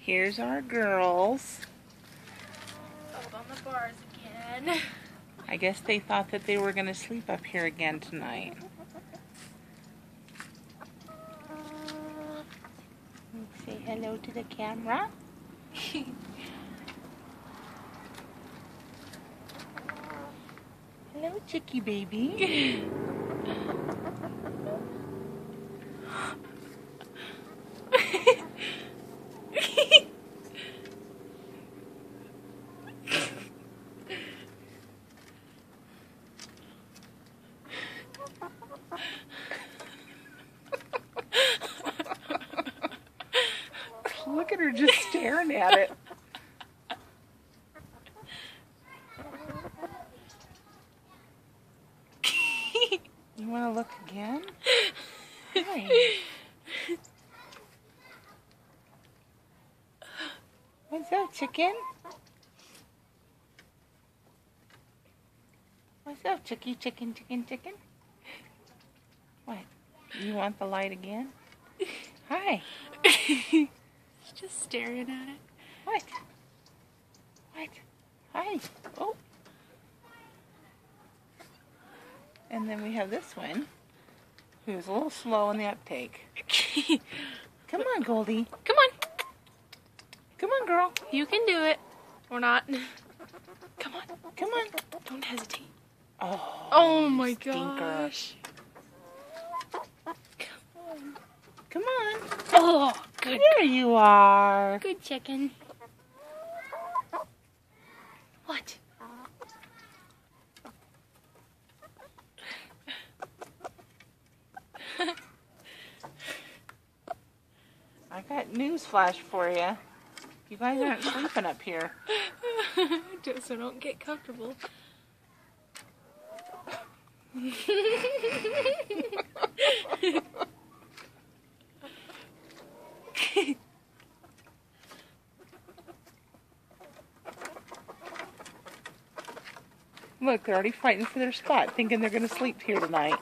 Here's our girls. Up on the bars again. I guess they thought that they were going to sleep up here again tonight. Say hello to the camera. Hello, chickie baby. Look at her just staring at it. You want to look again? Hi. What's up, chicken? What's up, chicken? What? You want the light again? Hi. Just staring at it. What? Hi. Oh. And then we have this one, who's a little slow in the uptake. Come on, Goldie. Come on. Come on, girl. You can do it. Or not. Come on. Don't hesitate. Oh my stinker. gosh. Come on. Oh, good. There you are. Good chicken. What? I got news flash for you. You guys aren't sleeping up here. So don't get comfortable. Look, they're already fighting for their spot, thinking they're going to sleep here tonight.